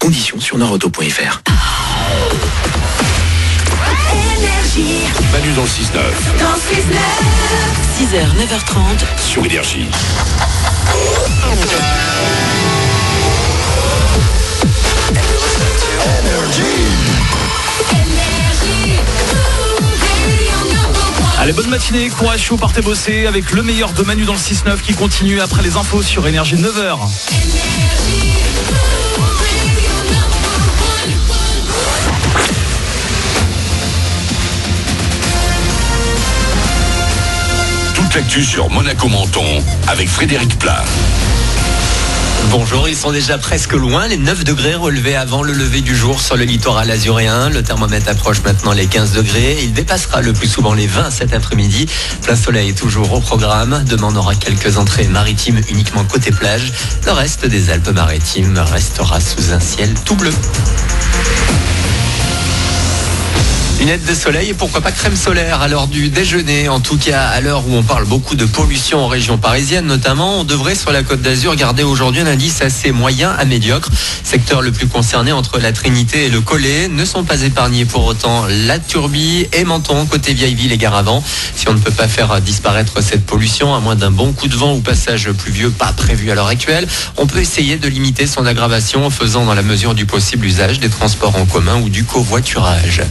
Conditions sur nordauto.fr. Manu dans le 6-9. Dans le 6-9. 6h, 9h30. Sur Énergie. Allez, bonne matinée, courage chaud, partez bosser avec le meilleur de Manu dans le 6-9 qui continue après les infos sur Énergie 9h. Toute l'actu sur Monaco-Menton avec Frédéric Plat. Bonjour, ils sont déjà presque loin, les 9 degrés relevés avant le lever du jour sur le littoral azuréen. Le thermomètre approche maintenant les 15 degrés. Il dépassera le plus souvent les 20 cet après-midi. Plein soleil toujours au programme. Demain, on aura quelques entrées maritimes uniquement côté plage. Le reste des Alpes-Maritimes restera sous un ciel tout bleu. Lunettes de soleil et pourquoi pas crème solaire à l'heure du déjeuner. En tout cas, à l'heure où on parle beaucoup de pollution en région parisienne notamment, on devrait sur la Côte d'Azur garder aujourd'hui un indice assez moyen à médiocre. Secteur le plus concerné entre la Trinité et le Collet. Ne sont pas épargnés pour autant la Turbie et Menton côté Vieille-Ville et Gare avant. Si on ne peut pas faire disparaître cette pollution, à moins d'un bon coup de vent ou passage pluvieux pas prévu à l'heure actuelle, on peut essayer de limiter son aggravation en faisant dans la mesure du possible usage des transports en commun ou du covoiturage.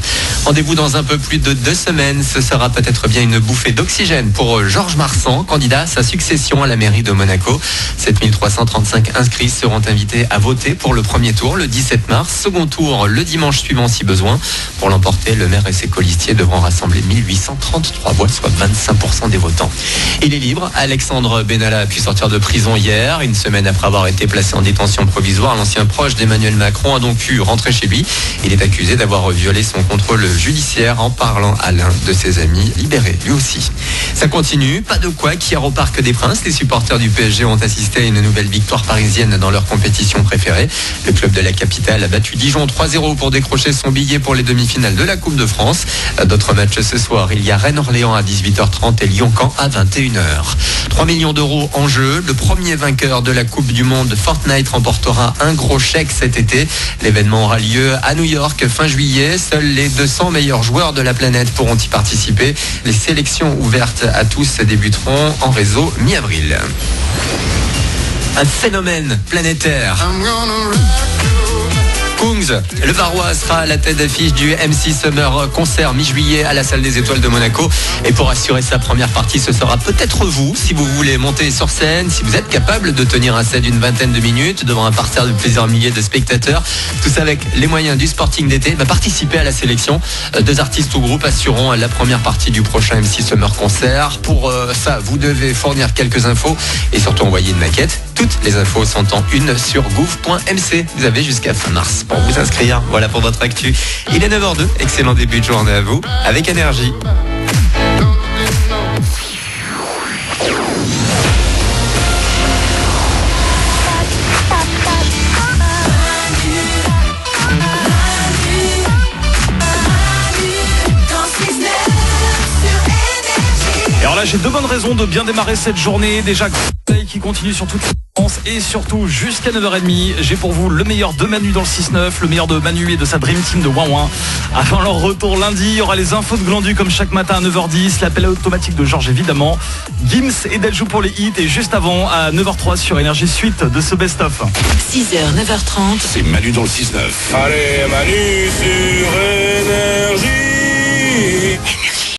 Rendez-vous dans un peu plus de 2 semaines. Ce sera peut-être bien une bouffée d'oxygène pour Georges Marsan, candidat à sa succession à la mairie de Monaco. 7335 inscrits seront invités à voter pour le premier tour le 17 mars. Second tour le dimanche suivant si besoin. Pour l'emporter, le maire et ses colistiers devront rassembler 1833 voix, soit 25% des votants. Il est libre. Alexandre Benalla a pu sortir de prison hier. Une semaine après avoir été placé en détention provisoire, l'ancien proche d'Emmanuel Macron a donc pu rentrer chez lui. Il est accusé d'avoir violé son contrôle judiciaire en parlant à l'un de ses amis, libéré lui aussi. Ça continue, pas de quoi qu'hier au Parc des Princes, les supporters du PSG ont assisté à une nouvelle victoire parisienne dans leur compétition préférée. Le club de la capitale a battu Dijon 3-0 pour décrocher son billet pour les demi-finales de la Coupe de France. D'autres matchs ce soir, il y a Rennes-Orléans à 18h30 et Lyon-Caen à 21h. 3 millions d'euros en jeu. Le premier vainqueur de la Coupe du Monde Fortnite remportera un gros chèque cet été. L'événement aura lieu à New York fin juillet. Seuls les 200 meilleurs joueurs de la planète pourront y participer. Les sélections ouvertes à tous débuteront en réseau mi-avril. Un phénomène planétaire. Kungs, le Varois sera à la tête d'affiche du MC Summer Concert mi-juillet à la Salle des Étoiles de Monaco. Et pour assurer sa première partie, ce sera peut-être vous, si vous voulez monter sur scène, si vous êtes capable de tenir un set d'une vingtaine de minutes devant un parterre de plusieurs milliers de spectateurs. Tout ça avec les moyens du Sporting d'été. Participer à la sélection. 2 artistes ou groupes assureront la première partie du prochain MC Summer Concert. Pour ça, vous devez fournir quelques infos et surtout envoyer une maquette. Toutes les infos sont en une sur gouv.mc. Vous avez jusqu'à fin mars pour vous inscrire. Voilà pour votre actu. Il est 9h02. Excellent début de journée à vous avec Énergie. Et alors là, j'ai 2 bonnes raisons de bien démarrer cette journée. Déjà, qui continue sur toute la France et surtout jusqu'à 9h30. J'ai pour vous le meilleur de Manu dans le 6-9, le meilleur de Manu et de sa Dream Team de Ouin. Avant leur retour lundi, il y aura les infos de Glandu comme chaque matin à 9h10, l'appel automatique de Georges évidemment, Gims et Deljou pour les hits et juste avant à 9h03 sur Énergie suite de ce best-of. 6h, 9h30. C'est Manu dans le 6-9. Allez Manu sur